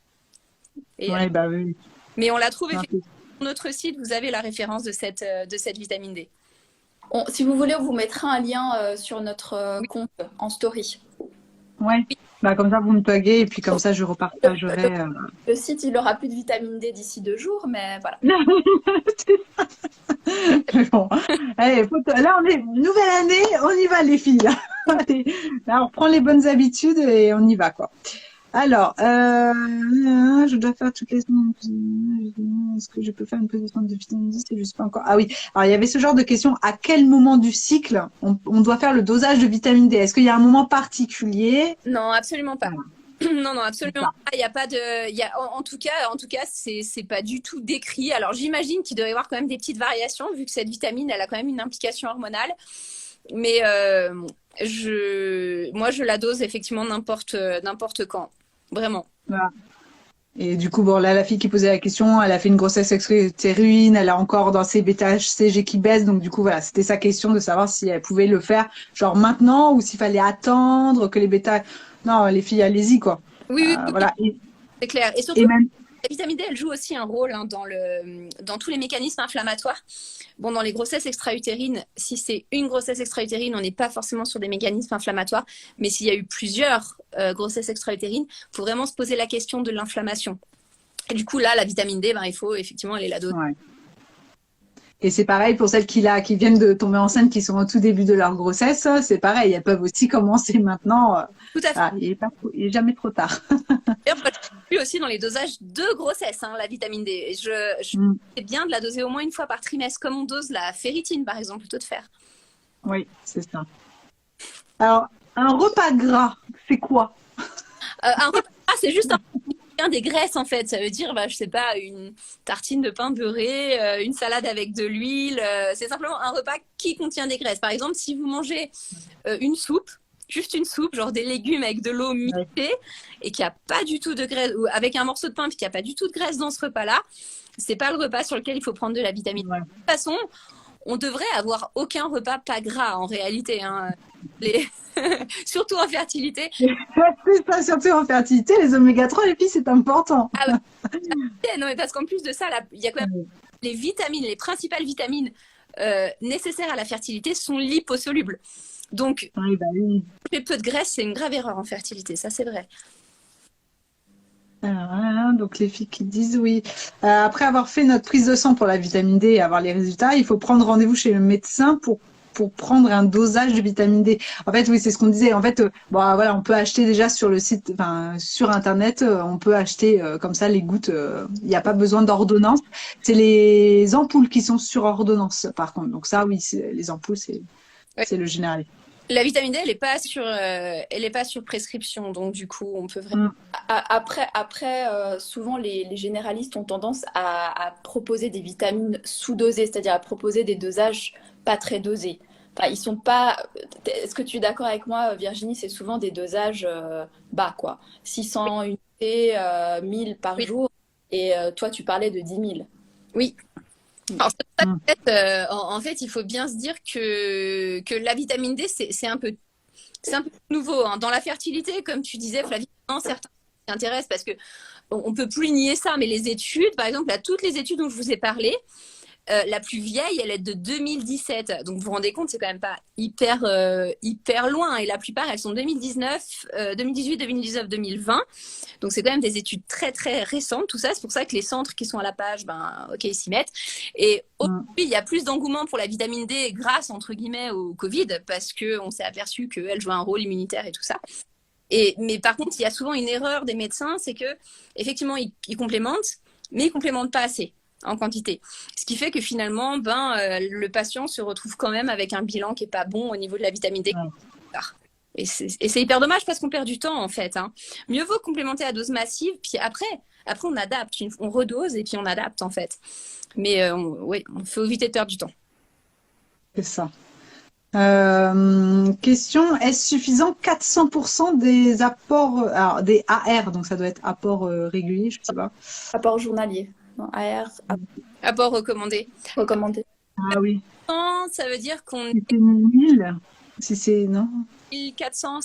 Et, bah oui. Mais on la trouve effectivement sur notre site. Vous avez la référence de cette vitamine D. Si vous voulez, on vous mettra un lien sur notre compte en story. Ouais. Bah, comme ça, vous me taguez et puis comme ça, je repartagerai. Le site, il n'aura plus de vitamine D d'ici 2 jours, mais voilà. Bon. Allez, là, on est nouvelle année, on y va les filles. Là, on reprend les bonnes habitudes et on y va, quoi. Alors, je dois faire toutes les semaines. Est-ce que je peux faire une prise de sang de vitamine D? C'est juste pas encore. Ah oui. Alors, il y avait ce genre de question. À quel moment du cycle on doit faire le dosage de vitamine D? Est-ce qu'il y a un moment particulier? Non, absolument pas. Voilà, Non, non, c'est absolument ça. pas. Il y a pas de, il y a, en tout cas, c'est pas du tout décrit. Alors, j'imagine qu'il doit y avoir quand même des petites variations, vu que cette vitamine, elle a quand même une implication hormonale. Mais moi, je la dose effectivement n'importe quand. Vraiment. Voilà. Et du coup, bon, là, la fille qui posait la question, elle a fait une grossesse extra-utérine, elle a encore dans ses bêta-HCG qui baissent. Donc, du coup, voilà, c'était sa question de savoir si elle pouvait le faire, genre maintenant, ou s'il fallait attendre que les bêta. Non, les filles, allez-y, quoi. Oui, oui, oui, Voilà. c'est clair. Et surtout, Et même, la vitamine D, elle joue aussi un rôle hein, dans tous les mécanismes inflammatoires. Bon, dans les grossesses extra-utérines, si c'est une grossesse extra-utérine, on n'est pas forcément sur des mécanismes inflammatoires. Mais s'il y a eu plusieurs grossesses extra-utérines, il faut vraiment se poser la question de l'inflammation. Et du coup, là, la vitamine D, ben, il faut effectivement aller la doser. ouais. Et c'est pareil pour celles qui viennent de tomber enceintes, qui sont au tout début de leur grossesse. C'est pareil, elles peuvent aussi commencer maintenant. Tout à fait. Ah, il est jamais trop tard. D'ailleurs, moi, je suis aussi dans les dosages de grossesse, hein, la vitamine D. Et je Mm. c'est bien de la doser au moins une fois par trimestre, comme on dose la ferritine, par exemple, plutôt de fer. Oui, c'est ça. Alors, un repas gras, c'est quoi? Un repas, c'est juste des graisses, en fait. Ça veut dire, bah, je sais pas, une tartine de pain beurré, une salade avec de l'huile. C'est simplement un repas qui contient des graisses. Par exemple, si vous mangez une soupe, juste une soupe, genre des légumes avec de l'eau Ouais. mixée et qu'il n'y a pas du tout de graisse, ou avec un morceau de pain puis qu'il n'y a pas du tout de graisse dans ce repas-là, c'est pas le repas sur lequel il faut prendre de la vitamine. Ouais. De toute façon, on devrait avoir aucun repas pas gras en réalité. Hein. Surtout en fertilité. C'est ça, surtout en fertilité, les oméga 3, les filles, c'est important. Ah ouais, non, mais parce qu'en plus de ça, là, il y a quand même les vitamines, les principales vitamines nécessaires à la fertilité sont liposolubles. Donc, Oui, bah oui. très peu de graisse, c'est une grave erreur en fertilité, ça c'est vrai. Alors, voilà, donc les filles qui disent oui. Après avoir fait notre prise de sang pour la vitamine D et avoir les résultats, il faut prendre rendez-vous chez le médecin pour prendre un dosage de vitamine D. En fait, oui, c'est ce qu'on disait. En fait, bon, voilà, on peut acheter déjà sur le site, enfin, sur Internet, on peut acheter comme ça les gouttes. Il n'y a pas besoin d'ordonnance. C'est les ampoules qui sont sur ordonnance, par contre. Donc ça, oui, les ampoules, Ouais. c'est le général. La vitamine D, elle est pas sur prescription, donc du coup, on peut vraiment. Après, souvent les généralistes ont tendance à proposer des vitamines sous-dosées, c'est-à-dire à proposer des dosages pas très dosés. Enfin, ils sont pas. Est-ce que tu es d'accord avec moi, Virginie? C'est souvent des dosages bas, quoi. 600 unités, 1000 par Oui, jour. Et toi, tu parlais de 10 000. oui. Alors, c'est pour ça Mm. qu'en fait, en fait, il faut bien se dire que la vitamine D, c'est un peu nouveau. Hein. Dans la fertilité, comme tu disais, Flavie, certains s'y intéressent parce que on peut plus nier ça, mais les études, par exemple, là, toutes les études dont je vous ai parlé, la plus vieille, elle est de 2017. Donc, vous vous rendez compte, c'est quand même pas hyper loin. Et la plupart, elles sont 2019, 2018, 2019, 2020. Donc, c'est quand même des études très, très récentes. Tout ça, c'est pour ça que les centres qui sont à la page, ben, OK, ils s'y mettent. Et aujourd'hui, il y a plus d'engouement pour la vitamine D grâce, entre guillemets, au Covid parce qu'on s'est aperçu qu'elle jouait un rôle immunitaire et tout ça. Mais par contre, il y a souvent une erreur des médecins, c'est que effectivement, ils complémentent, mais ils complémentent pas assez en quantité. Ce qui fait que finalement, le patient se retrouve quand même avec un bilan qui est pas bon au niveau de la vitamine D. Ouais. Et c'est hyper dommage parce qu'on perd du temps en fait. Hein. Mieux vaut complémenter à dose massive, puis après on adapte, on redose et puis on adapte en fait. Mais oui, on faut éviter de perdre du temps. C'est ça. Question, est-ce suffisant 400% des apports, alors des AR, donc ça doit être apport régulier, je sais pas. Apport journalier. Non, AR, Apport recommandé. recommandé. Ah oui. Ça veut dire qu'on Si c'est 1000, si c'est, non, 1400,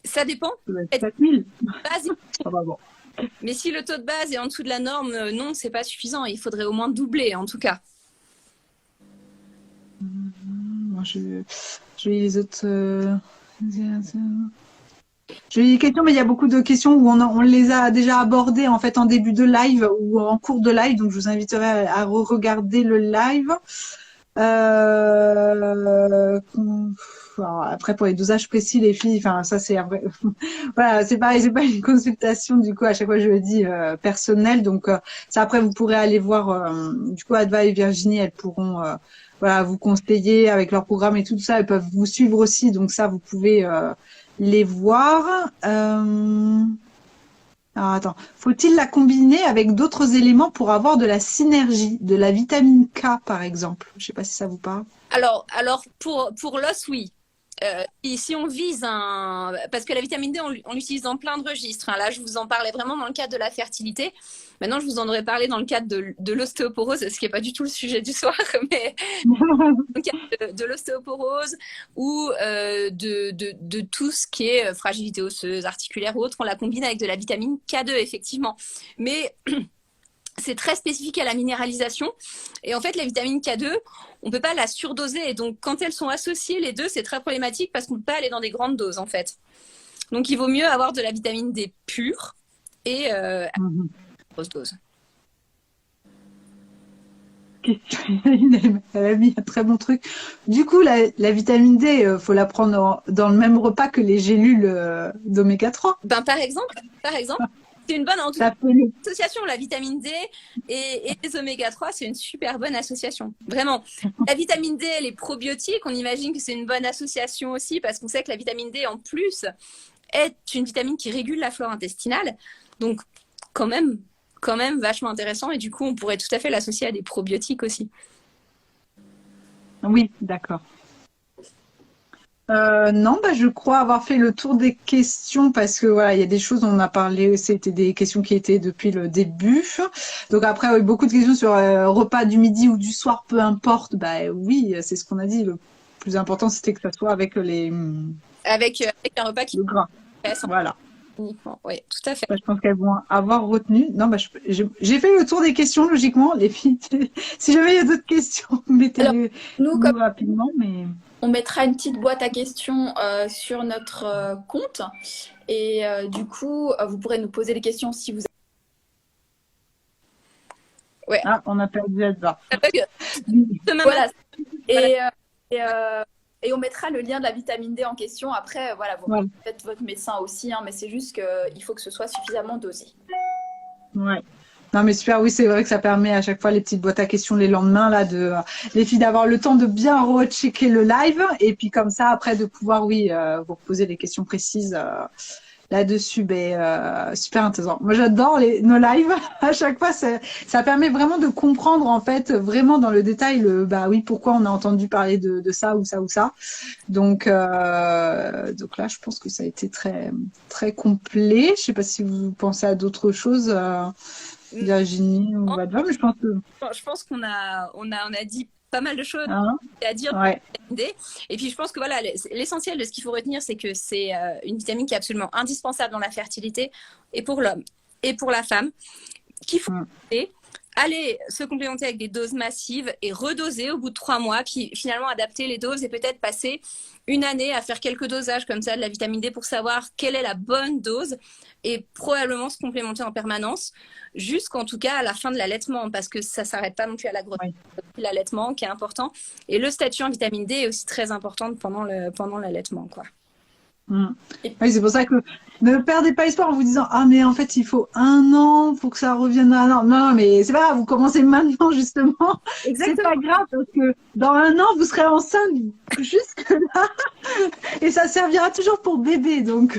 ça dépend. ça doit être 4000. Base, Ah bah bon. mais si le taux de base est en dessous de la norme, non, c'est pas suffisant. Il faudrait au moins doubler en tout cas. Moi, je lis les autres. Je lis les questions, mais il y a beaucoup de questions où on les a déjà abordées en fait en début de live ou en cours de live, donc je vous inviterai à regarder le live. Alors, après pour les dosages précis, les filles, enfin ça c'est après, voilà, c'est pareil, c'est pas une consultation du coup à chaque fois je le dis personnelle, donc ça après vous pourrez aller voir du coup Adva et Virginie, elles pourront voilà vous conseiller avec leur programme et tout ça, elles peuvent vous suivre aussi, donc ça vous pouvez les voir. Alors attends, faut-il la combiner avec d'autres éléments pour avoir de la synergie, de la vitamine K par exemple? Je sais pas si ça vous parle. Alors pour l'os, oui. Et si on vise un... Parce que la vitamine D, on l'utilise dans plein de registres. Hein. Là, je vous en parlais vraiment dans le cadre de la fertilité. Maintenant, je vous en aurais parlé dans le cadre de l'ostéoporose, ce qui n'est pas du tout le sujet du soir, mais dans le cadre de l'ostéoporose ou de tout ce qui est fragilité osseuse, articulaire ou autre, on la combine avec de la vitamine K2, effectivement. Mais... c'est très spécifique à la minéralisation. Et en fait, la vitamine K2, on ne peut pas la surdoser. Et donc, quand elles sont associées, les deux, c'est très problématique parce qu'on ne peut pas aller dans des grandes doses, en fait. Donc, il vaut mieux avoir de la vitamine D pure et grosse dose. Elle a mis un très bon truc. Du coup, la vitamine D, faut la prendre dans le même repas que les gélules d'oméga 3. Ben, par exemple, c'est une bonne association, la vitamine D et les oméga 3, c'est une super bonne association. Vraiment. La vitamine D, les probiotiques, on imagine que c'est une bonne association aussi parce qu'on sait que la vitamine D, en plus, est une vitamine qui régule la flore intestinale. Donc, quand même vachement intéressant. Et du coup, on pourrait tout à fait l'associer à des probiotiques aussi. Oui, d'accord. Non, je crois avoir fait le tour des questions parce que voilà, il y a des choses, on a parlé, c'était des questions qui étaient depuis le début. Donc après, oui, beaucoup de questions sur repas du midi ou du soir, peu importe. Oui, c'est ce qu'on a dit. Le plus important, c'était que ça soit avec avec un repas qui le gras. Voilà. Uniquement, oui, tout à fait. Je pense qu'elles vont avoir retenu. Non, j'ai fait le tour des questions, logiquement. Les filles, si jamais il y a d'autres questions, mettez-les nous rapidement. Mais... on mettra une petite boîte à questions sur notre compte. Et du coup, vous pourrez nous poser les questions si vous avez... Ouais. Ah, on a perdu Adva. Voilà. Et on mettra le lien de la vitamine D en question. Après, voilà, vous faites votre médecin aussi, hein, mais c'est juste qu'il faut que ce soit suffisamment dosé. Ouais. Non, mais super, oui, c'est vrai que ça permet à chaque fois les petites boîtes à questions les lendemains, là, les filles d'avoir le temps de bien rechecker le live. Et puis, comme ça, après, de pouvoir, vous poser des questions précises là-dessus. Super intéressant. Moi, j'adore nos lives. À chaque fois, ça permet vraiment de comprendre, en fait, vraiment dans le détail, pourquoi on a entendu parler de ça ou ça ou ça. Donc là, je pense que ça a été très, très complet. Je sais pas si vous pensez à d'autres choses, Virginie ou Adva, mais je pense qu'on a dit pas mal de choses à dire. Ouais. Et puis je pense que voilà, l'essentiel de ce qu'il faut retenir, c'est que c'est une vitamine qui est absolument indispensable dans la fertilité et pour l'homme et pour la femme, qu'il faut aller se complémenter avec des doses massives et redoser au bout de 3 mois, puis finalement adapter les doses et peut-être passer une année à faire quelques dosages comme ça de la vitamine D pour savoir quelle est la bonne dose et probablement se complémenter en permanence jusqu'en tout cas à la fin de l'allaitement parce que ça ne s'arrête pas non plus à la grossesse. L'allaitement qui est important et le statut en vitamine D est aussi très important pendant l'allaitement, quoi. Oui, c'est pour ça que ne perdez pas espoir en vous disant mais en fait il faut 1 an pour que ça revienne à 1 an. Non, mais c'est pas grave, vous commencez maintenant justement. C'est pas grave parce que dans 1 an vous serez enceinte jusque là et ça servira toujours pour bébé, donc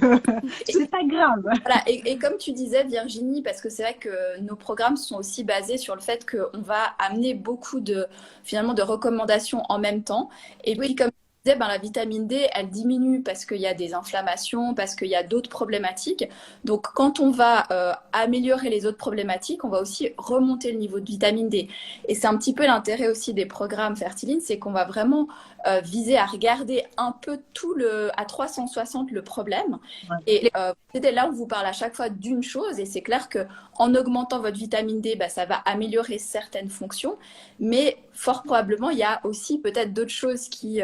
c'est pas grave. Voilà, et comme tu disais Virginie, parce que c'est vrai que nos programmes sont aussi basés sur le fait qu'on va amener beaucoup de recommandations en même temps et puis comme la vitamine D, elle diminue parce qu'il y a des inflammations, parce qu'il y a d'autres problématiques. Donc, quand on va améliorer les autres problématiques, on va aussi remonter le niveau de vitamine D. Et c'est un petit peu l'intérêt aussi des programmes Fertiline, c'est qu'on va vraiment viser à regarder un peu à 360 le problème. Et là, on vous parle à chaque fois d'une chose, et c'est clair qu'en augmentant votre vitamine D, ça va améliorer certaines fonctions, mais fort probablement, il y a aussi peut-être d'autres choses qui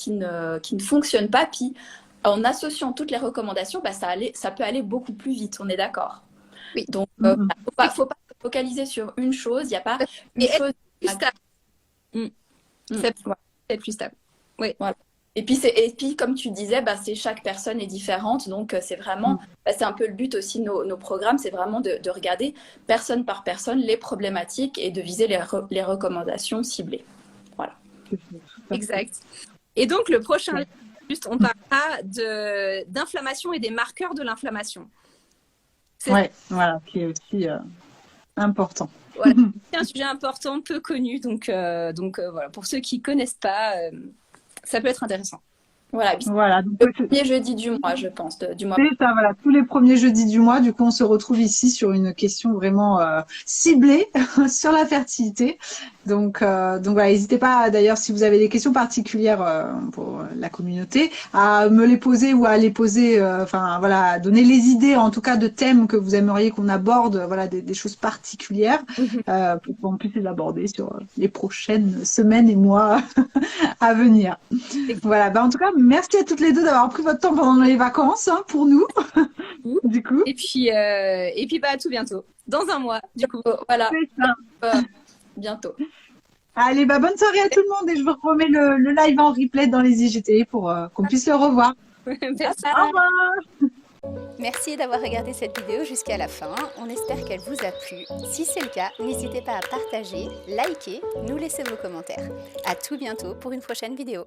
ne fonctionnent pas. Puis, en associant toutes les recommandations, ça peut aller beaucoup plus vite, on est d'accord. Oui. Donc, faut pas se focaliser sur une chose, il n'y a pas une chose... plus stable. C'est plus stable. Oui. Voilà. Et puis, comme tu disais, chaque personne est différente. Donc, c'est vraiment, c'est un peu le but aussi de nos programmes, c'est vraiment de regarder personne par personne les problématiques et de viser les recommandations ciblées. Voilà. Exact. Et donc, le prochain, juste, on parlera d'inflammation et des marqueurs de l'inflammation. Oui, voilà, qui est aussi important. Voilà, c'est un sujet important, peu connu. Donc voilà, pour ceux qui ne connaissent pas, ça peut être intéressant. Voilà, donc, le premier jeudi du mois, je pense. Du mois. C'est ça, voilà, tous les premiers jeudis du mois. Du coup, on se retrouve ici sur une question vraiment ciblée sur la fertilité. Donc voilà, n'hésitez pas, d'ailleurs, si vous avez des questions particulières pour la communauté, à me les poser ou à les poser, voilà, à donner les idées, en tout cas, de thèmes que vous aimeriez qu'on aborde, voilà, des choses particulières, pour qu'on puisse les aborder sur les prochaines semaines et mois à venir. Voilà, en tout cas, merci à toutes les deux d'avoir pris votre temps pendant les vacances, pour nous, du coup. Et puis, à tout bientôt, dans un mois, du coup. Voilà. Bientôt. Allez, bonne soirée à tout le monde et je vous remets le live en replay dans les IGTV pour qu'on puisse le revoir. Merci. Au revoir. Merci d'avoir regardé cette vidéo jusqu'à la fin. On espère qu'elle vous a plu. Si c'est le cas, n'hésitez pas à partager, liker, nous laisser vos commentaires. À tout bientôt pour une prochaine vidéo.